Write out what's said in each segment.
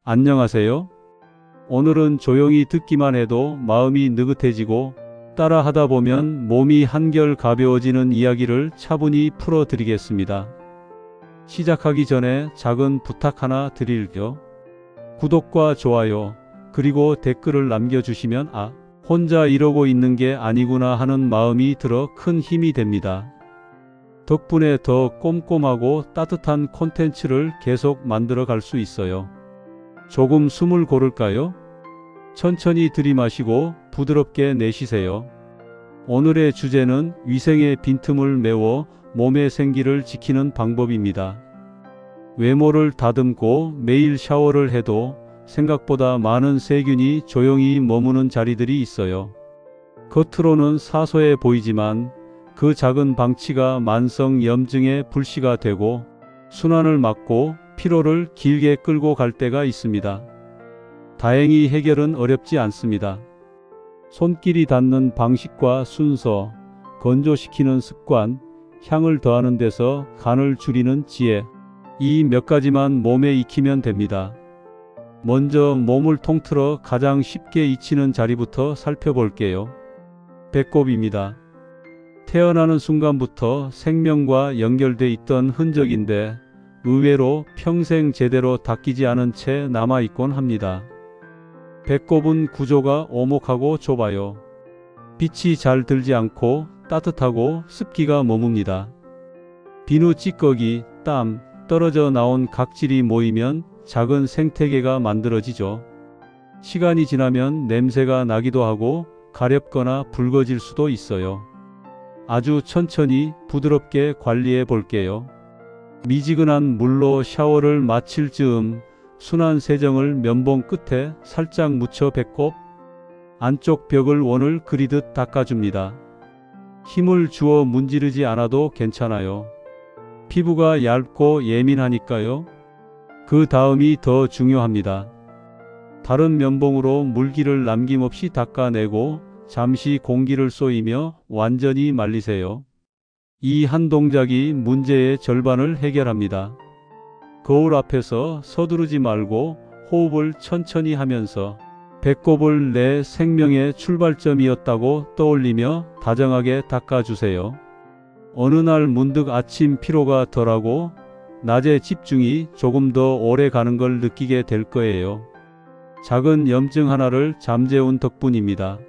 안녕하세요. 오늘은 조용히 듣기만 해도 마음이 느긋해지고 따라 하다 보면 몸이 한결 가벼워지는 이야기를 차분히 풀어드리겠습니다. 시작하기 전에 작은 부탁 하나 드릴게요. 구독과 좋아요, 그리고 댓글을 남겨주시면 혼자 이러고 있는 게 아니구나 하는 마음이 들어 큰 힘이 됩니다. 덕분에 더 꼼꼼하고 따뜻한 콘텐츠를 계속 만들어 갈 수 있어요. 조금 숨을 고를까요? 천천히 들이마시고 부드럽게 내쉬세요. 오늘의 주제는 위생의 빈틈을 메워 몸의 생기를 지키는 방법입니다. 외모를 다듬고 매일 샤워를 해도 생각보다 많은 세균이 조용히 머무는 자리들이 있어요. 겉으로는 사소해 보이지만 그 작은 방치가 만성 염증의 불씨가 되고 순환을 막고 피로를 길게 끌고 갈 때가 있습니다. 다행히 해결은 어렵지 않습니다. 손길이 닿는 방식과 순서, 건조시키는 습관, 향을 더하는 데서 간을 줄이는 지혜, 이 몇 가지만 몸에 익히면 됩니다. 먼저 몸을 통틀어 가장 쉽게 잊히는 자리부터 살펴볼게요. 배꼽입니다. 태어나는 순간부터 생명과 연결돼 있던 흔적인데 의외로 평생 제대로 닦이지 않은 채 남아있곤 합니다. 배꼽은 구조가 오목하고 좁아요. 빛이 잘 들지 않고 따뜻하고 습기가 머뭅니다. 비누 찌꺼기, 땀, 떨어져 나온 각질이 모이면 작은 생태계가 만들어지죠. 시간이 지나면 냄새가 나기도 하고 가렵거나 붉어질 수도 있어요. 아주 천천히 부드럽게 관리해 볼게요. 미지근한 물로 샤워를 마칠 즈음 순한 세정을 면봉 끝에 살짝 묻혀 배꼽 안쪽 벽을 원을 그리듯 닦아줍니다. 힘을 주어 문지르지 않아도 괜찮아요. 피부가 얇고 예민하니까요. 그 다음이 더 중요합니다. 다른 면봉으로 물기를 남김없이 닦아내고 잠시 공기를 쏘이며 완전히 말리세요. 이 한 동작이 문제의 절반을 해결합니다. 거울 앞에서 서두르지 말고 호흡을 천천히 하면서 배꼽을 내 생명의 출발점이었다고 떠올리며 다정하게 닦아주세요. 어느 날 문득 아침 피로가 덜하고 낮에 집중이 조금 더 오래 가는 걸 느끼게 될 거예요. 작은 염증 하나를 잠재운 덕분입니다.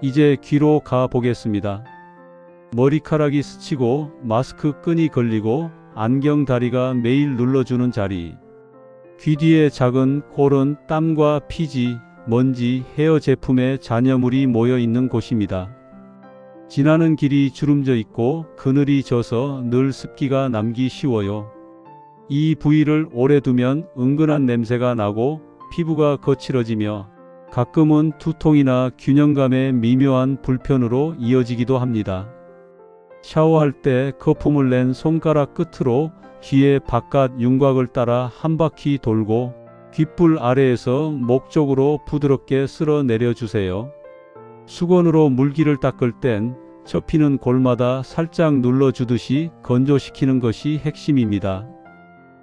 이제 귀로 가 보겠습니다. 머리카락이 스치고 마스크 끈이 걸리고 안경 다리가 매일 눌러주는 자리. 귀 뒤에 작은 홀은 땀과 피지, 먼지, 헤어 제품의 잔여물이 모여 있는 곳입니다. 지나는 길이 주름져 있고 그늘이 져서 늘 습기가 남기 쉬워요. 이 부위를 오래 두면 은근한 냄새가 나고 피부가 거칠어지며 가끔은 두통이나 균형감의 미묘한 불편으로 이어지기도 합니다. 샤워할 때 거품을 낸 손가락 끝으로 귀의 바깥 윤곽을 따라 한 바퀴 돌고 귓불 아래에서 목 쪽으로 부드럽게 쓸어 내려주세요. 수건으로 물기를 닦을 땐 접히는 골마다 살짝 눌러주듯이 건조시키는 것이 핵심입니다.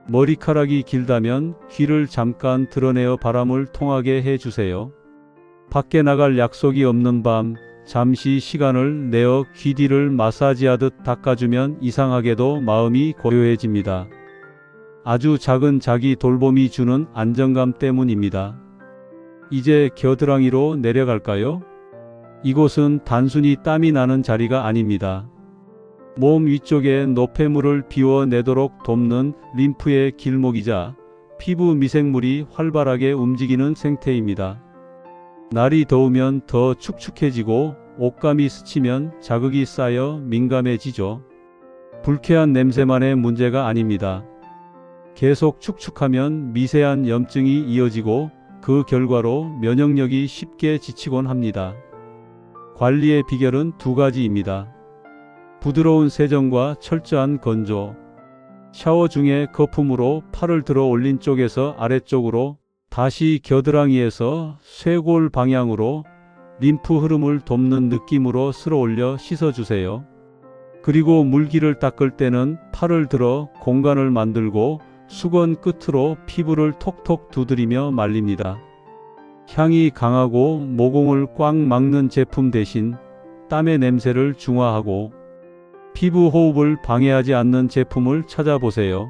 머리카락이 길다면 귀를 잠깐 드러내어 바람을 통하게 해주세요. 밖에 나갈 약속이 없는 밤 잠시 시간을 내어 귀 뒤를 마사지하듯 닦아주면 이상하게도 마음이 고요해집니다. 아주 작은 자기 돌봄이 주는 안정감 때문입니다. 이제 겨드랑이로 내려갈까요? 이곳은 단순히 땀이 나는 자리가 아닙니다. 몸 위쪽에 노폐물을 비워내도록 돕는 림프의 길목이자 피부 미생물이 활발하게 움직이는 생태입니다. 날이 더우면 더 축축해지고 옷감이 스치면 자극이 쌓여 민감해지죠. 불쾌한 냄새만의 문제가 아닙니다. 계속 축축하면 미세한 염증이 이어지고 그 결과로 면역력이 쉽게 지치곤 합니다. 관리의 비결은 두 가지입니다. 부드러운 세정과 철저한 건조. 샤워 중에 거품으로 팔을 들어 올린 쪽에서 아래쪽으로 다시 겨드랑이에서 쇄골 방향으로 림프 흐름을 돕는 느낌으로 쓸어 올려 씻어주세요. 그리고 물기를 닦을 때는 팔을 들어 공간을 만들고 수건 끝으로 피부를 톡톡 두드리며 말립니다. 향이 강하고 모공을 꽉 막는 제품 대신 땀의 냄새를 중화하고 피부 호흡을 방해하지 않는 제품을 찾아보세요.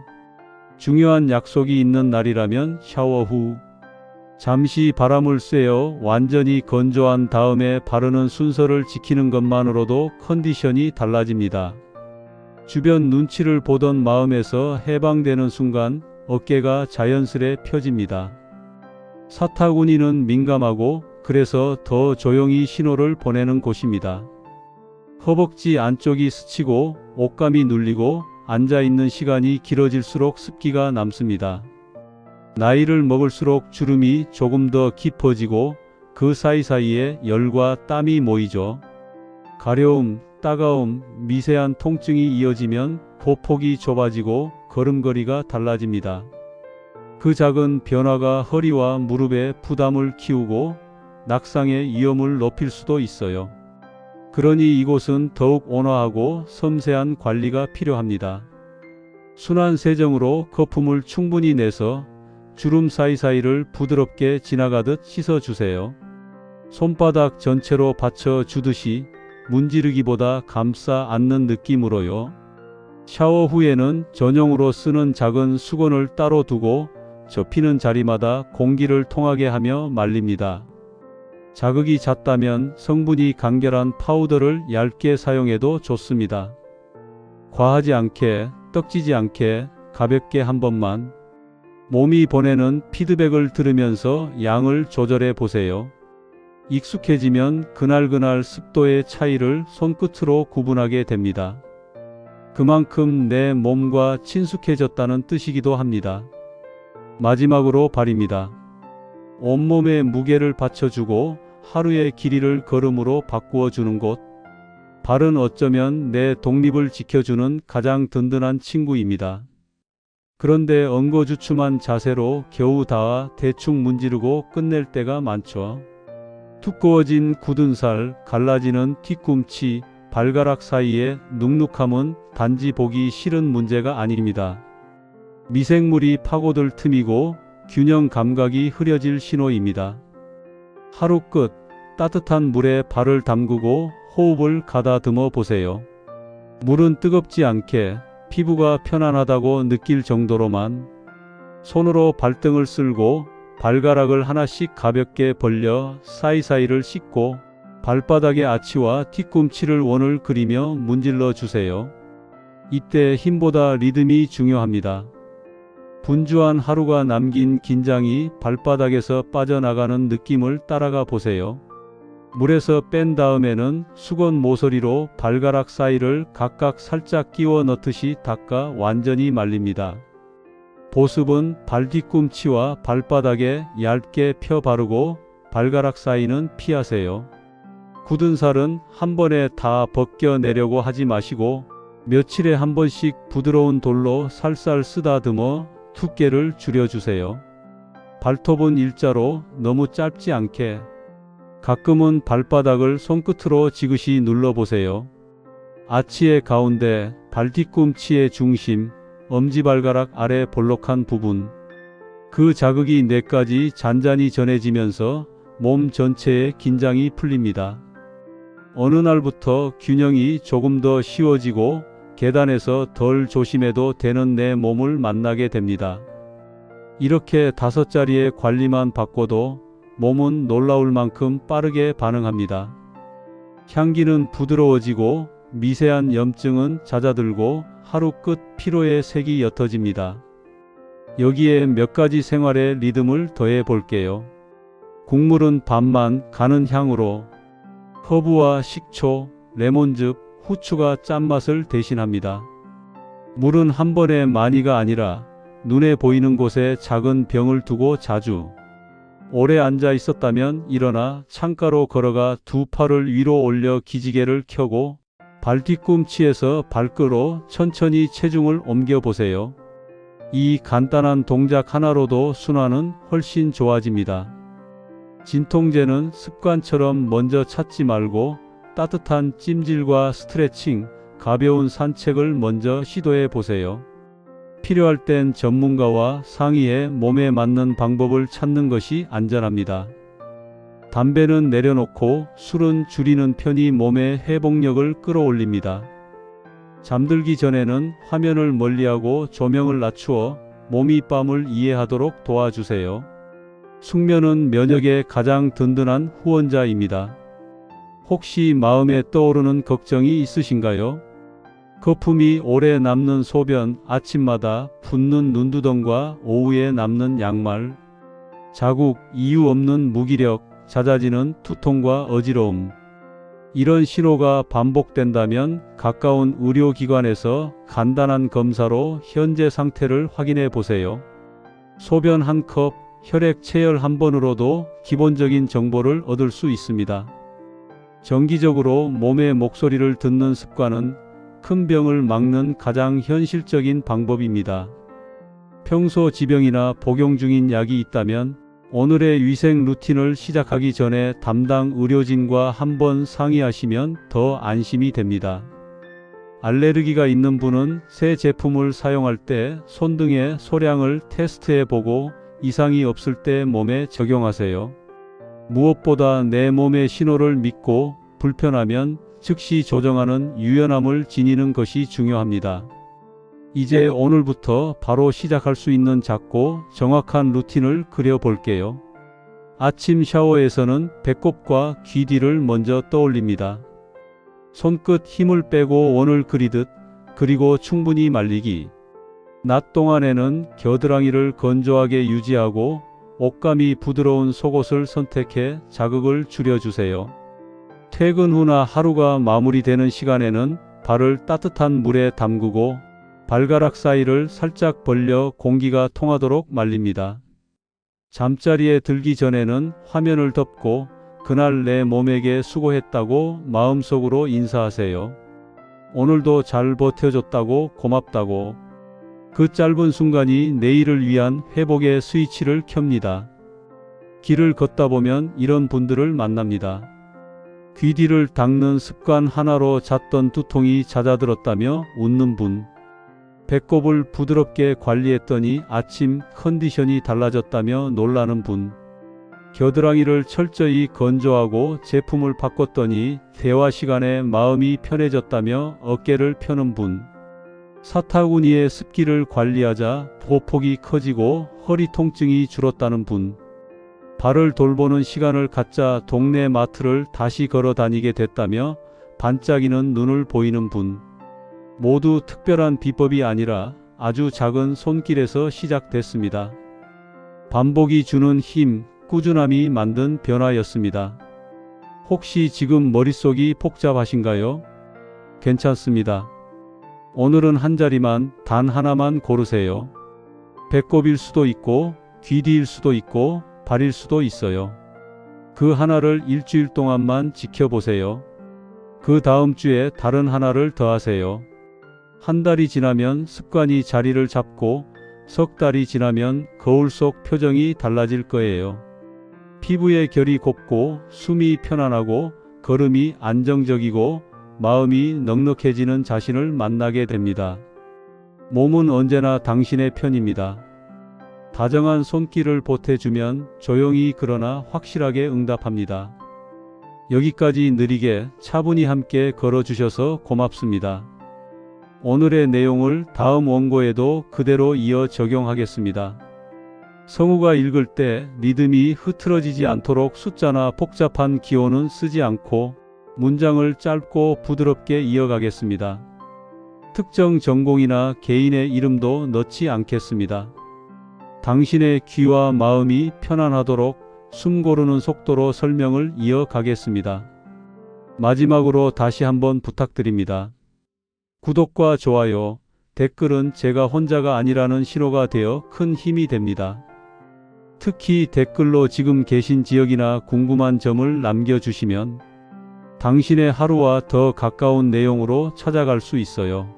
중요한 약속이 있는 날이라면 샤워 후 잠시 바람을 쐬어 완전히 건조한 다음에 바르는 순서를 지키는 것만으로도 컨디션이 달라집니다. 주변 눈치를 보던 마음에서 해방되는 순간 어깨가 자연스레 펴집니다. 사타구니는 민감하고 그래서 더 조용히 신호를 보내는 곳입니다. 허벅지 안쪽이 스치고 옷감이 눌리고 앉아있는 시간이 길어질수록 습기가 남습니다. 나이를 먹을수록 주름이 조금 더 깊어지고 그 사이사이에 열과 땀이 모이죠. 가려움, 따가움, 미세한 통증이 이어지면 보폭이 좁아지고 걸음걸이가 달라집니다. 그 작은 변화가 허리와 무릎에 부담을 키우고 낙상의 위험을 높일 수도 있어요. 그러니 이곳은 더욱 온화하고 섬세한 관리가 필요합니다. 순환 세정으로 거품을 충분히 내서 주름 사이사이를 부드럽게 지나가듯 씻어주세요. 손바닥 전체로 받쳐주듯이 문지르기보다 감싸 안는 느낌으로요. 샤워 후에는 전용으로 쓰는 작은 수건을 따로 두고 접히는 자리마다 공기를 통하게 하며 말립니다. 자극이 잦다면 성분이 간결한 파우더를 얇게 사용해도 좋습니다. 과하지 않게, 떡지지 않게, 가볍게 한 번만. 몸이 보내는 피드백을 들으면서 양을 조절해 보세요. 익숙해지면 그날그날 습도의 차이를 손끝으로 구분하게 됩니다. 그만큼 내 몸과 친숙해졌다는 뜻이기도 합니다. 마지막으로 발입니다. 온몸에 무게를 받쳐주고 하루의 길이를 걸음으로 바꾸어 주는 곳. 발은 어쩌면 내 독립을 지켜주는 가장 든든한 친구입니다. 그런데 엉거주춤한 자세로 겨우 닿아 대충 문지르고 끝낼 때가 많죠. 두꺼워진 굳은 살, 갈라지는 뒤꿈치, 발가락 사이의 눅눅함은 단지 보기 싫은 문제가 아닙니다. 미생물이 파고들 틈이고 균형 감각이 흐려질 신호입니다. 하루 끝, 따뜻한 물에 발을 담그고 호흡을 가다듬어 보세요. 물은 뜨겁지 않게 피부가 편안하다고 느낄 정도로만. 손으로 발등을 쓸고 발가락을 하나씩 가볍게 벌려 사이사이를 씻고 발바닥의 아치와 뒤꿈치를 원을 그리며 문질러 주세요. 이때 힘보다 리듬이 중요합니다. 분주한 하루가 남긴 긴장이 발바닥에서 빠져나가는 느낌을 따라가 보세요. 물에서 뺀 다음에는 수건 모서리로 발가락 사이를 각각 살짝 끼워 넣듯이 닦아 완전히 말립니다. 보습은 발 뒤꿈치와 발바닥에 얇게 펴 바르고 발가락 사이는 피하세요. 굳은 살은 한 번에 다 벗겨내려고 하지 마시고 며칠에 한 번씩 부드러운 돌로 살살 쓰다듬어 두께를 줄여주세요. 발톱은 일자로 너무 짧지 않게. 가끔은 발바닥을 손끝으로 지그시 눌러보세요. 아치의 가운데, 발 뒤꿈치의 중심, 엄지발가락 아래 볼록한 부분. 그 자극이 뇌까지 잔잔히 전해지면서 몸 전체의 긴장이 풀립니다. 어느 날부터 균형이 조금 더 쉬워지고 계단에서 덜 조심해도 되는 내 몸을 만나게 됩니다. 이렇게 5자리의 관리만 바꿔도 몸은 놀라울 만큼 빠르게 반응합니다. 향기는 부드러워지고 미세한 염증은 잦아들고 하루 끝 피로의 색이 옅어집니다. 여기에 몇 가지 생활의 리듬을 더해 볼게요. 국물은 반만 가는 향으로. 허브와 식초, 레몬즙, 후추가 짠맛을 대신합니다. 물은 한 번에 많이가 아니라 눈에 보이는 곳에 작은 병을 두고 자주. 오래 앉아 있었다면 일어나 창가로 걸어가 두 팔을 위로 올려 기지개를 켜고 발 뒤꿈치에서 발끝으로 천천히 체중을 옮겨 보세요. 이 간단한 동작 하나로도 순환은 훨씬 좋아집니다. 진통제는 습관처럼 먼저 찾지 말고 따뜻한 찜질과 스트레칭, 가벼운 산책을 먼저 시도해 보세요. 필요할 땐 전문가와 상의해 몸에 맞는 방법을 찾는 것이 안전합니다. 담배는 내려놓고 술은 줄이는 편이 몸의 회복력을 끌어올립니다. 잠들기 전에는 화면을 멀리하고 조명을 낮추어 몸이 밤을 이해하도록 도와주세요. 숙면은 면역의 가장 든든한 후원자입니다. 혹시 마음에 떠오르는 걱정이 있으신가요? 거품이 오래 남는 소변, 아침마다 붓는 눈두덩과 오후에 남는 양말, 자국, 이유 없는 무기력, 잦아지는 두통과 어지러움. 이런 신호가 반복된다면 가까운 의료기관에서 간단한 검사로 현재 상태를 확인해 보세요. 소변 한 컵, 혈액 체열 한 번으로도 기본적인 정보를 얻을 수 있습니다. 정기적으로 몸의 목소리를 듣는 습관은 큰 병을 막는 가장 현실적인 방법입니다. 평소 지병이나 복용 중인 약이 있다면 오늘의 위생 루틴을 시작하기 전에 담당 의료진과 한번 상의하시면 더 안심이 됩니다. 알레르기가 있는 분은 새 제품을 사용할 때 손등의 소량을 테스트해 보고 이상이 없을 때 몸에 적용하세요. 무엇보다 내 몸의 신호를 믿고 불편하면 즉시 조정하는 유연함을 지니는 것이 중요합니다. 이제 오늘부터 바로 시작할 수 있는 작고 정확한 루틴을 그려볼게요. 아침 샤워에서는 배꼽과 귀 뒤를 먼저 떠올립니다. 손끝 힘을 빼고 원을 그리듯, 그리고 충분히 말리기. 낮 동안에는 겨드랑이를 건조하게 유지하고 옷감이 부드러운 속옷을 선택해 자극을 줄여주세요. 퇴근 후나 하루가 마무리되는 시간에는 발을 따뜻한 물에 담그고 발가락 사이를 살짝 벌려 공기가 통하도록 말립니다. 잠자리에 들기 전에는 화면을 덮고 그날 내 몸에게 수고했다고 마음속으로 인사하세요. 오늘도 잘 버텨줬다고, 고맙다고. 그 짧은 순간이 내일을 위한 회복의 스위치를 켭니다. 길을 걷다 보면 이런 분들을 만납니다. 귀 뒤를 닦는 습관 하나로 잤던 두통이 잦아들었다며 웃는 분. 배꼽을 부드럽게 관리했더니 아침 컨디션이 달라졌다며 놀라는 분. 겨드랑이를 철저히 건조하고 제품을 바꿨더니 대화 시간에 마음이 편해졌다며 어깨를 펴는 분. 사타구니의 습기를 관리하자 보폭이 커지고 허리 통증이 줄었다는 분. 발을 돌보는 시간을 갖자 동네 마트를 다시 걸어 다니게 됐다며 반짝이는 눈을 보이는 분. 모두 특별한 비법이 아니라 아주 작은 손길에서 시작됐습니다. 반복이 주는 힘, 꾸준함이 만든 변화였습니다. 혹시 지금 머릿속이 복잡하신가요? 괜찮습니다. 오늘은 한 자리만, 단 하나만 고르세요. 배꼽일 수도 있고, 귀 뒤일 수도 있고, 발일 수도 있어요. 그 하나를 일주일 동안만 지켜보세요. 그 다음 주에 다른 하나를 더하세요. 한 달이 지나면 습관이 자리를 잡고 석 달이 지나면 거울 속 표정이 달라질 거예요. 피부의 결이 곱고 숨이 편안하고 걸음이 안정적이고 마음이 넉넉해지는 자신을 만나게 됩니다. 몸은 언제나 당신의 편입니다. 다정한 손길을 보태주면 조용히 그러나 확실하게 응답합니다. 여기까지 느리게 차분히 함께 걸어주셔서 고맙습니다. 오늘의 내용을 다음 원고에도 그대로 이어 적용하겠습니다. 성우가 읽을 때 리듬이 흐트러지지 않도록 숫자나 복잡한 기호는 쓰지 않고 문장을 짧고 부드럽게 이어가겠습니다. 특정 전공이나 개인의 이름도 넣지 않겠습니다. 당신의 귀와 마음이 편안하도록 숨 고르는 속도로 설명을 이어가겠습니다. 마지막으로 다시 한번 부탁드립니다. 구독과 좋아요, 댓글은 제가 혼자가 아니라는 신호가 되어 큰 힘이 됩니다. 특히 댓글로 지금 계신 지역이나 궁금한 점을 남겨주시면 당신의 하루와 더 가까운 내용으로 찾아갈 수 있어요.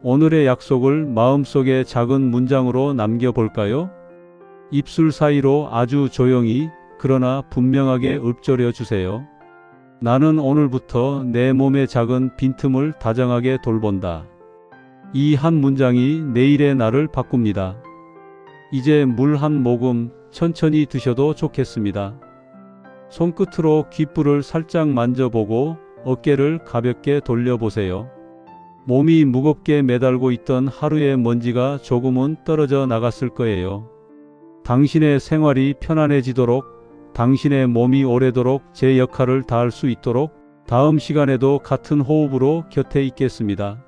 오늘의 약속을 마음속에 작은 문장으로 남겨볼까요? 입술 사이로 아주 조용히 그러나 분명하게 읊조려 주세요. 나는 오늘부터 내 몸의 작은 빈틈을 다정하게 돌본다. 이 한 문장이 내일의 나를 바꿉니다. 이제 물 한 모금 천천히 드셔도 좋겠습니다. 손끝으로 귓불을 살짝 만져보고 어깨를 가볍게 돌려보세요. 몸이 무겁게 매달고 있던 하루의 먼지가 조금은 떨어져 나갔을 거예요. 당신의 생활이 편안해지도록, 당신의 몸이 오래도록 제 역할을 다할 수 있도록 다음 시간에도 같은 호흡으로 곁에 있겠습니다.